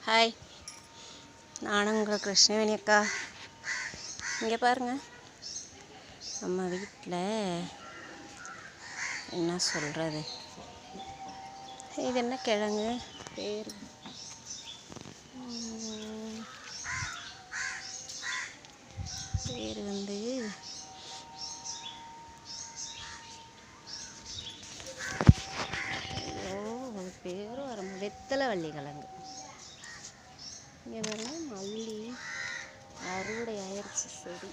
Hi, நானும் உங்கள் கிருஷ்ணவேணி அக்கா. இங்கே பாருங்கள், நம்ம வீட்டில் என்ன சொல்கிறது, இது என்ன கிழங்கு பேர் பேர் வந்து பேரும் வர வெத்தலை வள்ளி கிழங்கு. இங்கே பாருங்க, மல்லி அறுவடை ஆயிடுச்சு. செடி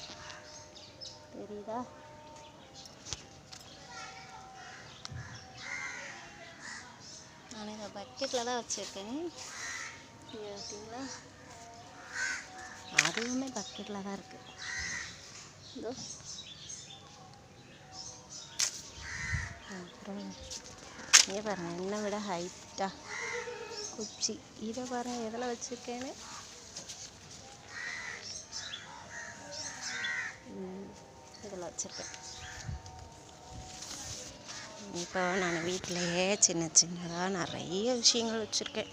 தெரியுதா? நான் இதை பக்கெட்டில் தான் வச்சுருக்கேன். பார்த்தீங்களா, அதுவுமே பக்கெட்டில் தான் இருக்குது. இதோ அப்புறம் இங்கே பாருங்கள், என்னை விட ஹைட்டாக குச்சி. இதை பாருங்கள் எதில் வச்சுருக்கேன்னு. இதில் வச்சுருக்கேன். இப்போ நான் வீட்டிலையே சின்ன சின்னதாக நிறைய விஷயங்கள் வச்சுருக்கேன்.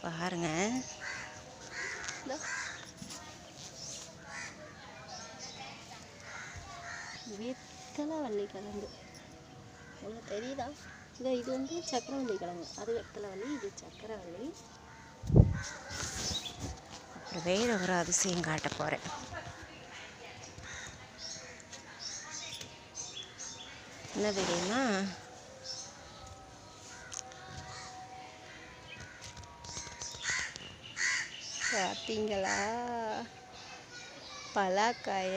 பாருங்கள், வெத்தலை வள்ளி கிழங்கு உங்களுக்கு தெரியுதா? இது வந்து சக்கரவள்ளி கிழங்கு, அது வெத்தலை வள்ளி, இது சக்கரவள்ளி. அப்புறம் வேறு ஒரு அதிசயம் காட்ட போகிறேன். என்ன தெரியுமா, பார்த்தீங்களா பலாக்காய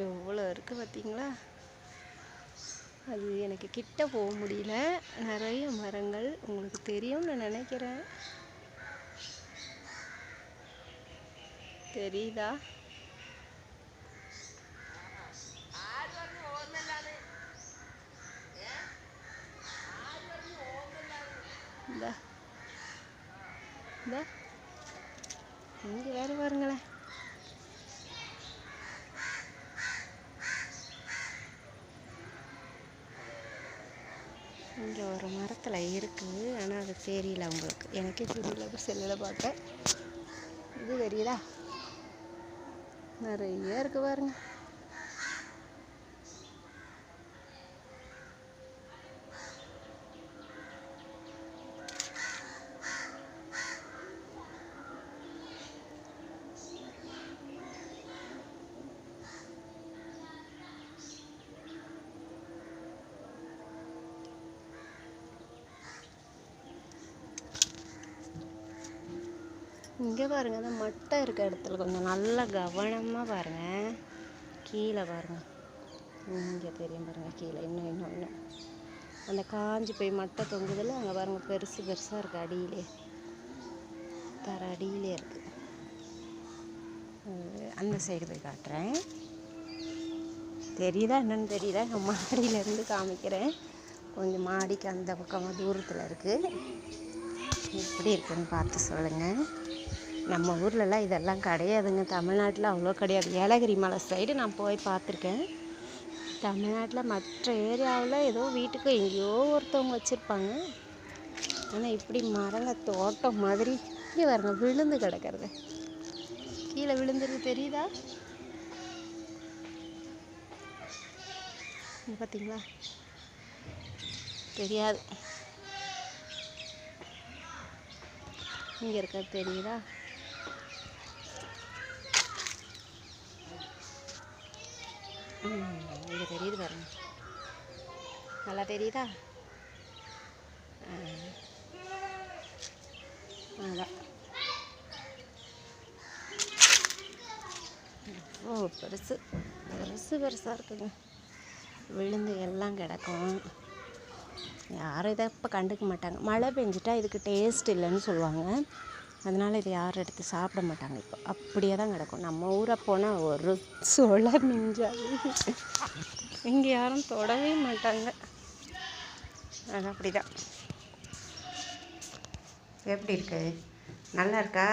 எவ்வளோ இருக்குது பார்த்தீங்களா? அது எனக்கு கிட்ட போக முடியல. நிறைய மரங்கள் உங்களுக்கு தெரியும்னு நினைக்கிறேன். தெரியுதா? இங்கே வேறு பாருங்களேன். இங்கே ஒரு மரத்தில் இருக்குது, ஆனால் அது தெரியல உங்களுக்கு. எனக்கே தெரியல, செல்லில் பார்த்தேன். இது தெரியுதா? நிறைய இருக்குது பாருங்க. இங்கே பாருங்கள், அந்த மட்டை இருக்க இடத்துல கொஞ்சம் நல்லா கவனமாக பாருங்கள். கீழே பாருங்கள், இங்கே தெரியும் பாருங்கள். கீழே இன்னும் அந்த காஞ்சி போய் மட்டை தொங்குதில்ல, அங்கே பாருங்கள், பெருசு பெருசாக இருக்குது. அடியிலே தர அடியிலே இருக்குது. அந்த சைடு போய் காட்டுறேன். தெரியுதா என்னன்னு தெரியல. நான் மாடியிலேருந்து காமிக்கிறேன். கொஞ்சம் மாடிக்கு அந்த பக்கமாக தூரத்தில் இருக்குது. எப்படி இருக்குன்னு பார்த்து சொல்லுங்கள். நம்ம ஊர்லலாம் இதெல்லாம் கிடையாதுங்க. தமிழ்நாட்டில் அவ்வளோ கிடையாது. ஏலகிரி மலை சைடு நான் போய் பார்த்துருக்கேன். தமிழ்நாட்டில் மற்ற ஏரியாவில் ஏதோ வீட்டுக்கு எங்கேயோ ஒருத்தவங்க வச்சுருப்பாங்க. ஆனால் இப்படி மரங்க தோட்டம் மாதிரி இங்கே பாருங்க, விழுந்து கிடக்கிறது. கீழே விழுந்துருக்கு, தெரியுதா? பார்த்தீங்களா? தெரியாது. இங்கே இருக்கிறது தெரியுதா? இங்கே தெரியுது பாருங்க, நல்லா தெரியுதா? அதான் பெருசு பெருசாக இருக்குங்க. விழுந்து எல்லாம் கிடக்கும். யாரும் இதை இப்போ கண்டுக்க மாட்டாங்க. மழை பெஞ்சிட்டா இதுக்கு டேஸ்ட் இல்லைன்னு சொல்லுவாங்க. அதனால் இதை யாரும் எடுத்து சாப்பிட மாட்டாங்க. இப்போ அப்படியே தான் கிடக்கும். நம்ம ஊரை போனால் ஒரு சொலை மிஞ்சாது. இங்கே யாரும் தொடவே மாட்டாங்க. அது அப்படி தான். எப்படி இருக்கு? நல்லா இருக்கா?